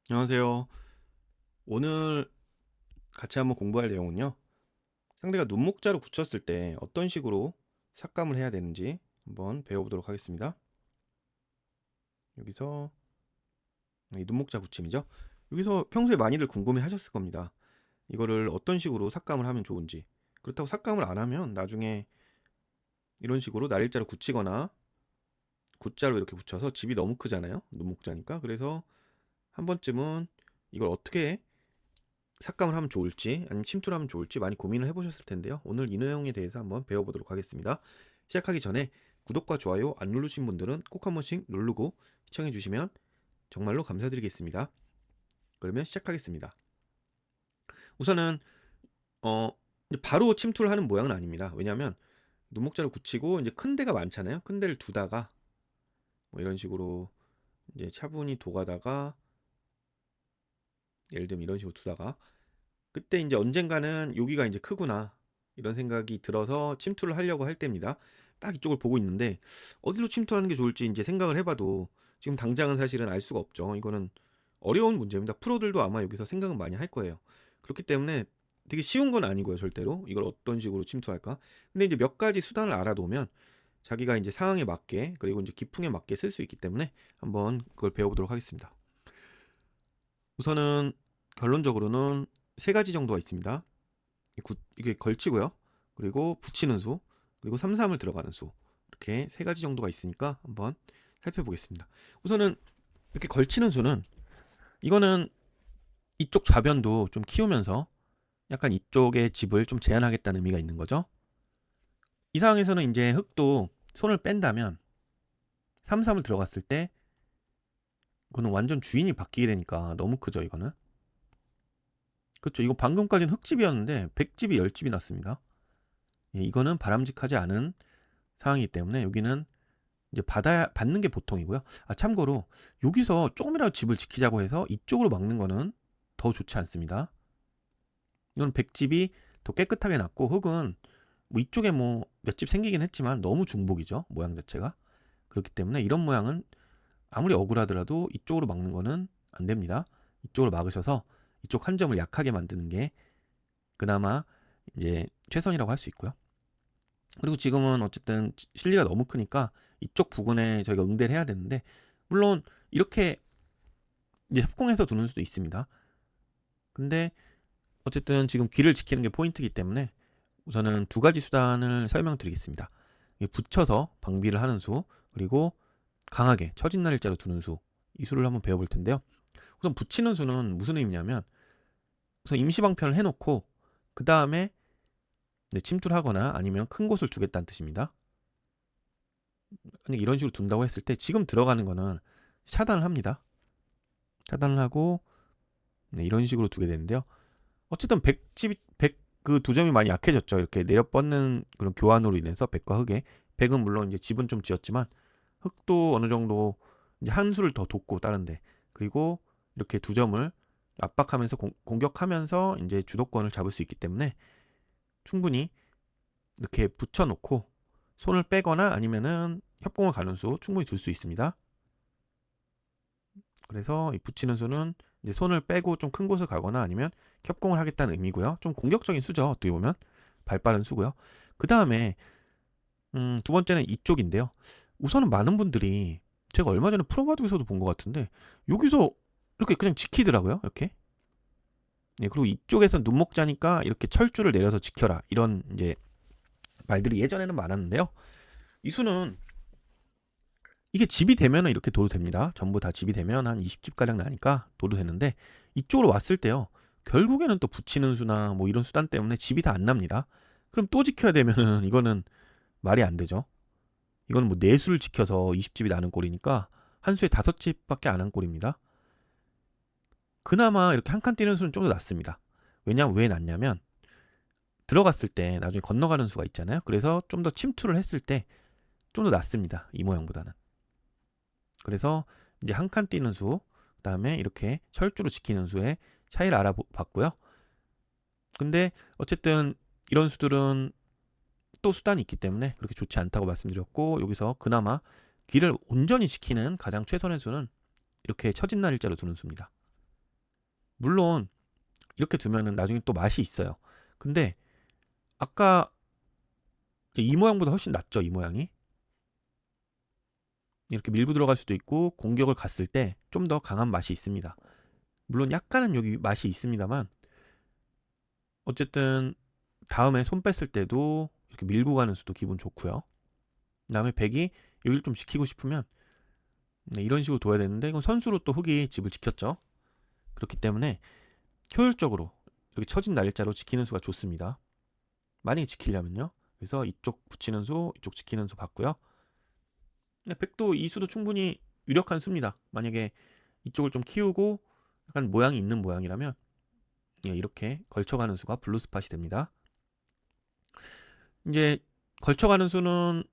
안녕하세요. 오늘 같이 한번 공부할 내용은요. 상대가 눈목자로 굳혔을 때 어떤 식으로 삭감을 해야 되는지 한번 배워보도록 하겠습니다. 여기서 이 눈목자 굳힘이죠. 여기서 평소에 많이들 궁금해 하셨을 겁니다. 이거를 어떤 식으로 삭감을 하면 좋은지. 그렇다고 삭감을 안 하면 나중에 이런 식으로 날일자로 굳히거나 굿자로 이렇게 굳혀서 집이 너무 크잖아요. 눈목자니까. 그래서 한 번쯤은 이걸 어떻게 삭감을 하면 좋을지 아니면 침투를 하면 좋을지 많이 고민을 해보셨을 텐데요. 오늘 이 내용에 대해서 한번 배워보도록 하겠습니다. 시작하기 전에 구독과 좋아요 안 누르신 분들은 꼭 한 번씩 누르고 시청해 주시면 정말로 감사드리겠습니다. 그러면 시작하겠습니다. 우선은 어 바로 침투를 하는 모양은 아닙니다. 왜냐하면 눈목자를 굳히고 이제 큰 데가 많잖아요. 큰 데를 두다가 뭐 이런 식으로 이제 차분히 도가다가 예를 들면 이런 식으로 두다가 그때 이제 언젠가는 여기가 이제 크구나 이런 생각이 들어서 침투를 하려고 할 때입니다. 딱 이쪽을 보고 있는데 어디로 침투하는 게 좋을지 이제 생각을 해봐도 지금 당장은 사실은 알 수가 없죠. 이거는 어려운 문제입니다. 프로들도 아마 여기서 생각은 많이 할 거예요. 그렇기 때문에 되게 쉬운 건 아니고요, 절대로. 이걸 어떤 식으로 침투할까? 근데 이제 몇 가지 수단을 알아두면 자기가 이제 상황에 맞게 그리고 이제 기풍에 맞게 쓸 수 있기 때문에 한번 그걸 배워보도록 하겠습니다. 우선은 결론적으로는 세 가지 정도가 있습니다. 이게 걸치고요. 그리고 붙이는 수, 그리고 삼삼을 들어가는 수. 이렇게 세 가지 정도가 있으니까 한번 살펴보겠습니다. 우선은 이렇게 걸치는 수는 이거는 이쪽 좌변도 좀 키우면서 약간 이쪽의 집을 좀 제한하겠다는 의미가 있는 거죠. 이 상황에서는 이제 흙도 손을 뺀다면 삼삼을 들어갔을 때 이거는 완전 주인이 바뀌게 되니까 너무 크죠, 이거는. 그렇죠. 이거 방금까지는 흙집이었는데 100집이 10집이 났습니다. 예, 이거는 바람직하지 않은 상황이기 때문에 여기는 이제 받는 게 보통이고요. 참고로 여기서 조금이라도 집을 지키자고 해서 이쪽으로 막는 거는 더 좋지 않습니다. 이건 백집이 더 깨끗하게 났고 흙은 뭐 이쪽에 뭐 몇 집 생기긴 했지만 너무 중복이죠. 모양 자체가. 그렇기 때문에 이런 모양은 아무리 억울하더라도 이쪽으로 막는 거는 안 됩니다. 이쪽으로 막으셔서 이쪽 한 점을 약하게 만드는 게 그나마 이제 최선이라고 할 수 있고요. 그리고 지금은 어쨌든 실리가 너무 크니까 이쪽 부근에 저희가 응대를 해야 되는데 물론 이렇게 이제 협공해서 두는 수도 있습니다. 근데 어쨌든 지금 귀를 지키는 게 포인트이기 때문에 우선은 두 가지 수단을 설명드리겠습니다. 붙여서 방비를 하는 수 그리고 강하게 처진 날일자로 두는 수 이 수를 한번 배워볼 텐데요. 우선 붙이는 수는 무슨 의미냐면 우선 임시방편을 해놓고 그 다음에 침투를 하거나 아니면 큰 곳을 두겠다는 뜻입니다. 만약 이런 식으로 둔다고 했을 때 지금 들어가는 거는 차단을 합니다. 차단을 하고 이런 식으로 두게 되는데요. 어쨌든 100 그 두 점이 많이 약해졌죠. 이렇게 내려 뻗는 그런 교환으로 인해서 100과 흑에 100은 물론 이제 집은 좀 지었지만 흑도 어느 정도 이제 한 수를 더 돋고 다른데 그리고 이렇게 두 점을 압박하면서 공격하면서 이제 주도권을 잡을 수 있기 때문에 충분히 이렇게 붙여놓고 손을 빼거나 아니면은 협공을 가는 수 충분히 둘 수 있습니다. 그래서 이 붙이는 수는 이제 손을 빼고 좀 큰 곳을 가거나 아니면 협공을 하겠다는 의미고요. 좀 공격적인 수죠. 어떻게 보면 발빠른 수고요. 그 다음에 두 번째는 이쪽인데요. 우선은 많은 분들이 제가 얼마 전에 프로바둑에서도 본 것 같은데 여기서 이렇게 그냥 지키더라고요. 이렇게. 네, 그리고 이쪽에서 눈목자니까 이렇게 철줄을 내려서 지켜라 이런 이제 말들이 예전에는 많았는데요. 이 수는 이게 집이 되면은 이렇게 둬도 됩니다. 전부 다 집이 되면 한 20집 가량 나니까 둬도 되는데 이쪽으로 왔을 때요. 결국에는 또 붙이는 수나 뭐 이런 수단 때문에 집이 다 안 납니다. 그럼 또 지켜야 되면은 이거는 말이 안 되죠. 이거는 뭐 네 수를 지켜서 20집이 나는 꼴이니까 한 수에 5집밖에 안 한 꼴입니다. 그나마 이렇게 한 칸 뛰는 수는 좀 더 낫습니다. 왜 낫냐면 들어갔을 때 나중에 건너가는 수가 있잖아요. 그래서 좀 더 침투를 했을 때 좀 더 낫습니다. 이 모양보다는. 그래서 이제 한 칸 뛰는 수, 그다음에 이렇게 철주로 지키는 수의 차이를 알아봤고요. 근데 어쨌든 이런 수들은 또 수단이 있기 때문에 그렇게 좋지 않다고 말씀드렸고 여기서 그나마 귀를 온전히 지키는 가장 최선의 수는 이렇게 처진 날일자로 두는 수입니다. 물론 이렇게 두면은 나중에 또 맛이 있어요. 근데 아까 이 모양보다 훨씬 낫죠, 이 모양이. 이렇게 밀고 들어갈 수도 있고 공격을 갔을 때 좀 더 강한 맛이 있습니다. 물론 약간은 여기 맛이 있습니다만 어쨌든 다음에 손 뺐을 때도 이렇게 밀고 가는 수도 기분 좋고요. 그다음에 백이 여기를 좀 지키고 싶으면 이런 식으로 둬야 되는데 이건 선수로 또 흑이 집을 지켰죠. 그렇기 때문에 효율적으로 여기 처진 날짜로 지키는 수가 좋습니다. 만약에 지키려면요. 그래서 이쪽 붙이는 수, 이쪽 지키는 수 봤고요. 백도 이 수도 충분히 유력한 수입니다. 만약에 이쪽을 좀 키우고 약간 모양이 있는 모양이라면 이렇게 걸쳐가는 수가 블루 스팟이 됩니다. 이제 걸쳐가는 수는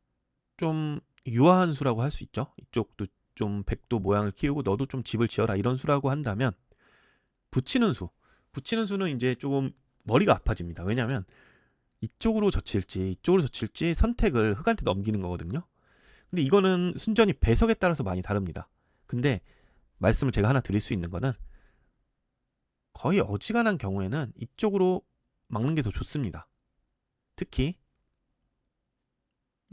좀 유아한 수라고 할 수 있죠. 이쪽도 좀 백도 모양을 키우고 너도 좀 집을 지어라 이런 수라고 한다면 붙이는 수는 이제 조금 머리가 아파집니다. 왜냐하면 이쪽으로 젖힐지 선택을 흑한테 넘기는 거거든요. 근데 이거는 순전히 배석에 따라서 많이 다릅니다. 근데 말씀을 제가 하나 드릴 수 있는 거는 거의 어지간한 경우에는 이쪽으로 막는 게 더 좋습니다. 특히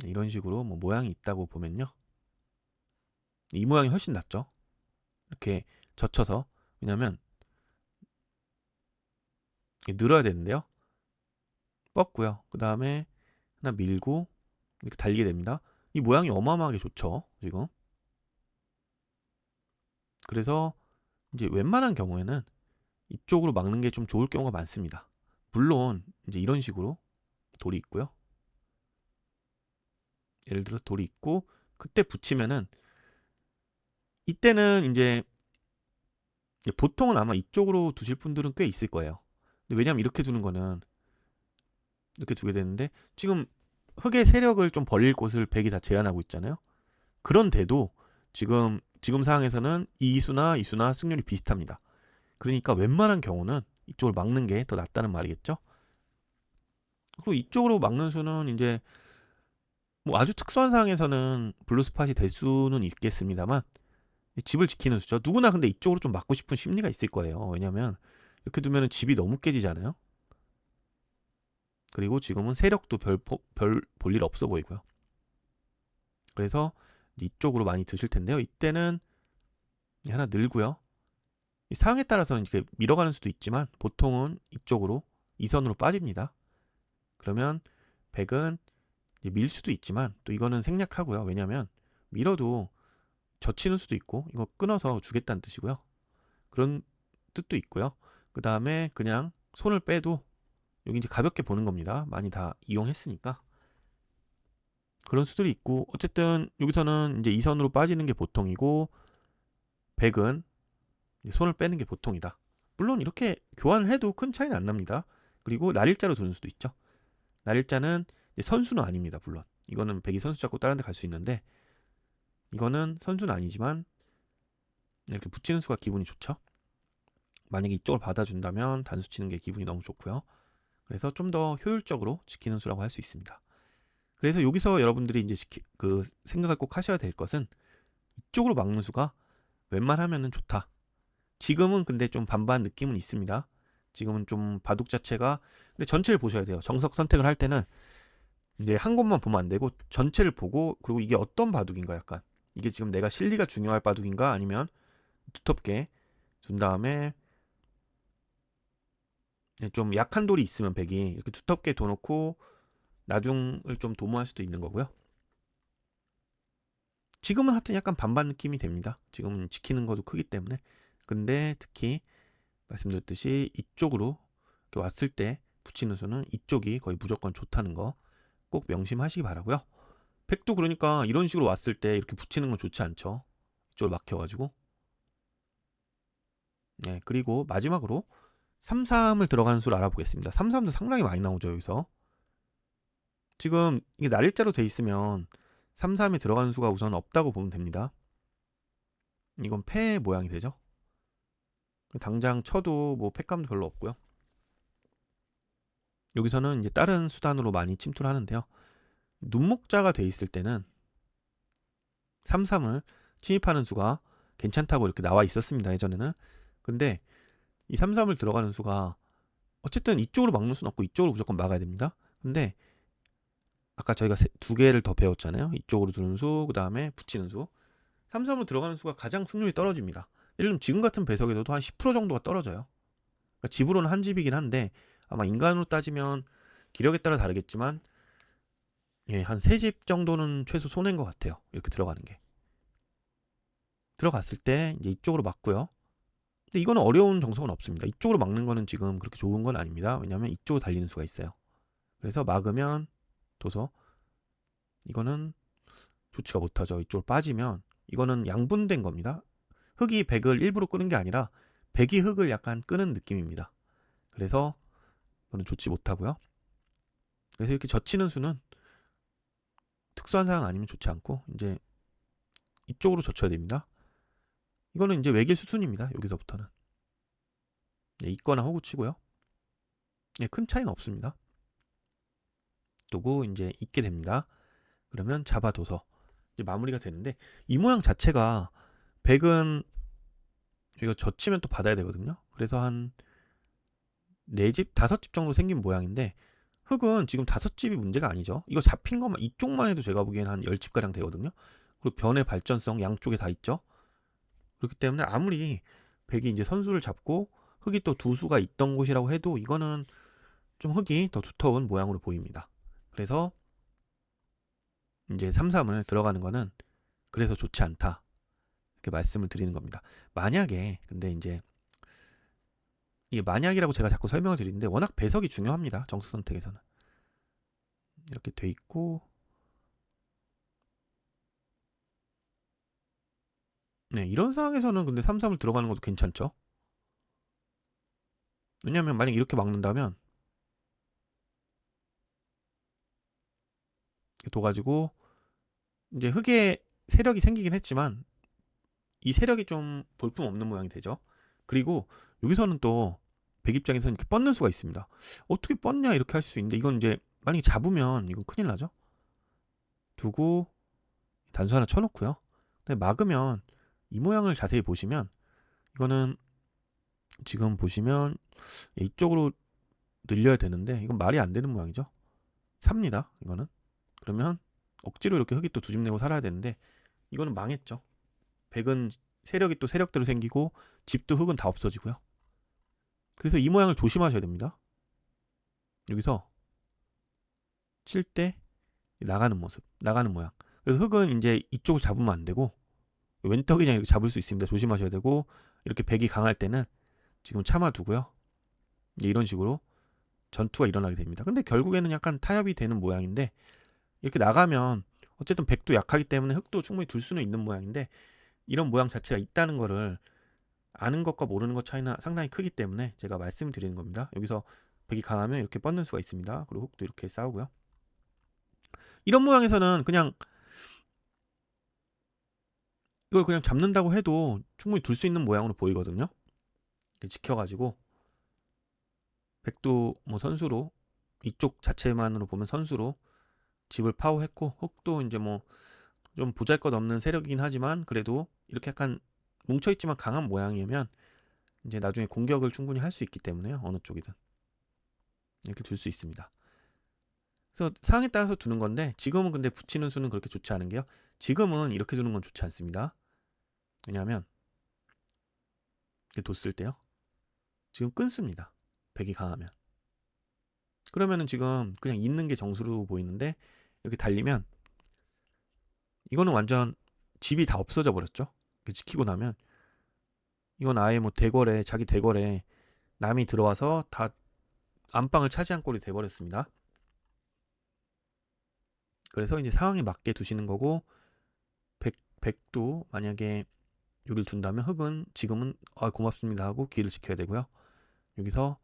이런 식으로 뭐 모양이 있다고 보면요. 이 모양이 훨씬 낫죠. 이렇게 젖혀서. 왜냐면 늘어야 되는데요. 뻗고요. 그 다음에 하나 밀고 이렇게 달리게 됩니다. 이 모양이 어마어마하게 좋죠. 지금. 그래서 이제 웬만한 경우에는 이쪽으로 막는 게 좀 좋을 경우가 많습니다. 물론 이제 이런 식으로 돌이 있고요. 예를 들어서 돌이 있고 그때 붙이면은 이때는 이제 보통은 아마 이쪽으로 두실 분들은 꽤 있을 거예요. 근데 왜냐면 이렇게 두는 거는 이렇게 두게 되는데 지금 흑의 세력을 좀 벌릴 곳을 백이 다 제한하고 있잖아요. 그런데도 지금 상황에서는 이 수나 승률이 비슷합니다. 그러니까 웬만한 경우는 이쪽을 막는 게 더 낫다는 말이겠죠. 그리고 이쪽으로 막는 수는 이제 뭐 아주 특수한 상황에서는 블루 스팟이 될 수는 있겠습니다만 집을 지키는 수죠. 누구나 근데 이쪽으로 좀 막고 싶은 심리가 있을 거예요. 왜냐면 이렇게 두면 집이 너무 깨지잖아요. 그리고 지금은 세력도 별 볼 일 없어 보이고요. 그래서 이쪽으로 많이 드실 텐데요. 이때는 하나 늘고요. 이 상황에 따라서는 이렇게 밀어가는 수도 있지만 보통은 이쪽으로 이선으로 빠집니다. 그러면 백은 밀 수도 있지만 또 이거는 생략하고요. 왜냐하면 밀어도 젖히는 수도 있고 이거 끊어서 주겠다는 뜻이고요. 그런 뜻도 있고요. 그 다음에 그냥 손을 빼도 여기 이제 가볍게 보는 겁니다. 많이 다 이용했으니까. 그런 수들이 있고 어쨌든 여기서는 이제 이선으로 빠지는 게 보통이고 백은 손을 빼는 게 보통이다. 물론 이렇게 교환을 해도 큰 차이는 안 납니다. 그리고 날일자로 두는 수도 있죠. 날일자는 선수는 아닙니다. 물론 이거는 백이 선수 잡고 다른 데 갈 수 있는데 이거는 선수는 아니지만 이렇게 붙이는 수가 기분이 좋죠. 만약에 이쪽을 받아준다면 단수 치는 게 기분이 너무 좋고요. 그래서 좀 더 효율적으로 지키는 수라고 할 수 있습니다. 그래서 여기서 여러분들이 이제 생각을 꼭 하셔야 될 것은 이쪽으로 막는 수가 웬만하면은 좋다. 지금은 근데 좀 반반 느낌은 있습니다. 지금은 좀 바둑 자체가 근데 전체를 보셔야 돼요. 정석 선택을 할 때는 이제 한 곳만 보면 안 되고 전체를 보고 그리고 이게 어떤 바둑인가 약간 이게 지금 내가 실리가 중요할 바둑인가 아니면 두텁게 둔 다음에 좀 약한 돌이 있으면 백이 이렇게 두텁게 둬놓고 나중을 좀 도모할 수도 있는 거고요. 지금은 하여튼 약간 반반 느낌이 됩니다. 지금은 지키는 것도 크기 때문에. 근데 특히 말씀드렸듯이 이쪽으로 이렇게 왔을 때 붙이는 수는 이쪽이 거의 무조건 좋다는 거 꼭 명심하시기 바라고요. 백도 그러니까 이런 식으로 왔을 때 이렇게 붙이는 건 좋지 않죠. 이쪽을 막혀가지고. 네, 그리고 마지막으로 3-3을 들어가는 수를 알아보겠습니다. 3-3도 상당히 많이 나오죠, 여기서. 지금 이게 날일자로 돼 있으면 3-3에 들어가는 수가 우선 없다고 보면 됩니다. 이건 패 모양이 되죠. 당장 쳐도 뭐 패감도 별로 없고요. 여기서는 이제 다른 수단으로 많이 침투를 하는데요. 눈목자가 돼 있을 때는 3-3을 침입하는 수가 괜찮다고 이렇게 나와 있었습니다. 예전에는. 근데 이 3, 3을 들어가는 수가 어쨌든 이쪽으로 막는 수는 없고 이쪽으로 무조건 막아야 됩니다. 근데 아까 저희가 두 개를 더 배웠잖아요. 이쪽으로 두는 수, 그 다음에 붙이는 수. 3, 3으로 들어가는 수가 가장 승률이 떨어집니다. 예를 들면 지금 같은 배석에도 한 10% 정도가 떨어져요. 그러니까 집으로는 한 집이긴 한데 아마 인간으로 따지면 기력에 따라 다르겠지만 예, 한 3집 정도는 최소 손해인 것 같아요. 이렇게 들어가는 게. 들어갔을 때 이제 이쪽으로 막고요. 근데 이거는 어려운 정석은 없습니다. 이쪽으로 막는 거는 지금 그렇게 좋은 건 아닙니다. 왜냐하면 이쪽으로 달리는 수가 있어요. 그래서 막으면 도서 이거는 좋지가 못하죠. 이쪽으로 빠지면 이거는 양분된 겁니다. 흑이 백을 일부러 끄는 게 아니라 백이 흑을 약간 끄는 느낌입니다. 그래서 이거는 좋지 못하고요. 그래서 이렇게 젖히는 수는 특수한 상황 아니면 좋지 않고 이제 이쪽으로 젖혀야 됩니다. 이거는 이제 외길 수순입니다. 여기서부터는 있거나 호구 치고요. 큰 차이는 없습니다. 두고 이제 있게 됩니다. 그러면 잡아둬서 이제 마무리가 되는데 이 모양 자체가 백은 이거 젖히면 또 받아야 되거든요. 그래서 한 4집, 5집 정도 생긴 모양인데 흑은 지금 5집이 문제가 아니죠. 이거 잡힌 것만 이쪽만 해도 제가 보기엔 한 10집가량 되거든요. 그리고 변의 발전성 양쪽에 다 있죠. 그렇기 때문에 아무리 백이 이제 선수를 잡고 흑이 또 두 수가 있던 곳이라고 해도 이거는 좀 흑이 더 두터운 모양으로 보입니다. 그래서 이제 3-3을 들어가는 거는 그래서 좋지 않다. 이렇게 말씀을 드리는 겁니다. 만약에 근데 이제 이게 만약이라고 제가 자꾸 설명을 드리는데 워낙 배석이 중요합니다. 정석 선택에서는. 이렇게 돼 있고 네, 이런 상황에서는 근데 3-3을 들어가는 것도 괜찮죠. 왜냐면 만약 이렇게 막는다면 둬가지고 이제 흑의 세력이 생기긴 했지만 이 세력이 좀 볼품없는 모양이 되죠. 그리고 여기서는 또 백 입장에서는 이렇게 뻗는 수가 있습니다. 어떻게 뻗냐 이렇게 할 수 있는데 이건 이제 만약에 잡으면 이건 큰일 나죠. 두고 단수 하나 쳐놓고요. 근데 막으면 이 모양을 자세히 보시면 이거는 지금 보시면 이쪽으로 늘려야 되는데 이건 말이 안 되는 모양이죠. 삽니다. 이거는. 그러면 억지로 이렇게 흑이 또 두 집 내고 살아야 되는데 이거는 망했죠. 백은 세력이 또 세력대로 생기고 집도 흑은 다 없어지고요. 그래서 이 모양을 조심하셔야 됩니다. 여기서 칠 때 나가는 모습, 나가는 모양. 그래서 흑은 이제 이쪽을 잡으면 안 되고 왼떡이냐 이렇게 잡을 수 있습니다. 조심하셔야 되고 이렇게 백이 강할 때는 지금 참아두고요. 이런 식으로 전투가 일어나게 됩니다. 근데 결국에는 약간 타협이 되는 모양인데 이렇게 나가면 어쨌든 백도 약하기 때문에 흑도 충분히 둘 수는 있는 모양인데 이런 모양 자체가 있다는 거를 아는 것과 모르는 것 차이나 상당히 크기 때문에 제가 말씀을 드리는 겁니다. 여기서 백이 강하면 이렇게 뻗는 수가 있습니다. 그리고 흑도 이렇게 싸우고요. 이런 모양에서는 그냥 이걸 그냥 잡는다고 해도 충분히 둘 수 있는 모양으로 보이거든요. 지켜가지고 백도 뭐 선수로 이쪽 자체만으로 보면 선수로 집을 파워했고 흑도 이제 뭐 좀 보잘것없는 세력이긴 하지만 그래도 이렇게 약간 뭉쳐있지만 강한 모양이면 이제 나중에 공격을 충분히 할 수 있기 때문에요. 어느 쪽이든 이렇게 둘 수 있습니다. 그래서 상황에 따라서 두는 건데 지금은 근데 붙이는 수는 그렇게 좋지 않은 게요. 지금은 이렇게 두는 건 좋지 않습니다. 왜냐하면 이렇게 뒀을 때요. 지금 끊습니다. 백이 강하면. 그러면은 지금 그냥 있는 게 정수로 보이는데 이렇게 달리면 이거는 완전 집이 다 없어져 버렸죠. 지키고 나면 이건 아예 뭐 대궐에 자기 대궐에 남이 들어와서 다 안방을 차지한 꼴이 돼버렸습니다. 그래서 이제 상황에 맞게 두시는 거고 백도 만약에 여기를 둔다면 흑은 지금은 고맙습니다 하고 귀를 지켜야 되고요. 여기서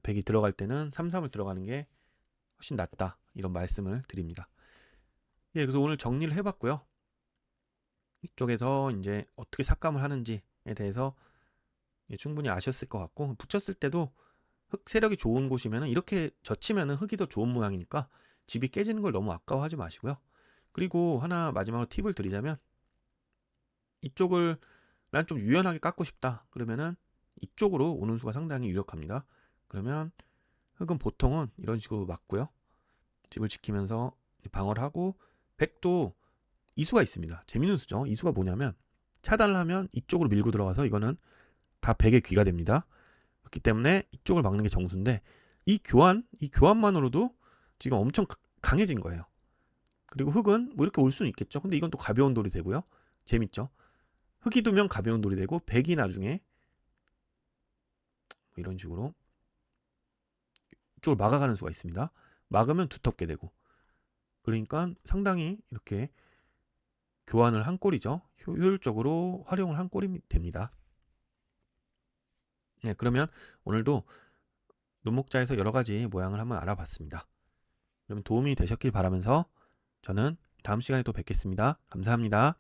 백이 들어갈 때는 3-3을 들어가는 게 훨씬 낫다 이런 말씀을 드립니다. 예, 그래서 오늘 정리를 해봤고요. 이쪽에서 이제 어떻게 삭감을 하는지에 대해서 충분히 아셨을 것 같고 붙였을 때도 흑 세력이 좋은 곳이면 이렇게 젖히면 흑이 더 좋은 모양이니까 집이 깨지는 걸 너무 아까워하지 마시고요. 그리고 하나 마지막으로 팁을 드리자면 이쪽을 난 좀 유연하게 깎고 싶다 그러면은 이쪽으로 오는 수가 상당히 유력합니다. 그러면 흑은 보통은 이런 식으로 막고요. 집을 지키면서 방어를 하고, 백도 이수가 있습니다. 재밌는 수죠. 이수가 뭐냐면 차단을 하면 이쪽으로 밀고 들어가서 이거는 다 백의 귀가 됩니다. 그렇기 때문에 이쪽을 막는 게 정수인데, 이 교환만으로도 지금 엄청 강해진 거예요. 그리고 흑은 뭐 이렇게 올 수는 있겠죠. 근데 이건 또 가벼운 돌이 되고요. 재밌죠. 흑이 두면 가벼운 돌이 되고, 백이 나중에 뭐 이런 식으로 이쪽을 막아가는 수가 있습니다. 막으면 두텁게 되고, 그러니까 상당히 이렇게 교환을 한 꼴이죠. 효율적으로 활용을 한 꼴이 됩니다. 네, 그러면 오늘도 논목자에서 여러 가지 모양을 한번 알아봤습니다. 그러면 도움이 되셨길 바라면서 저는 다음 시간에 또 뵙겠습니다. 감사합니다.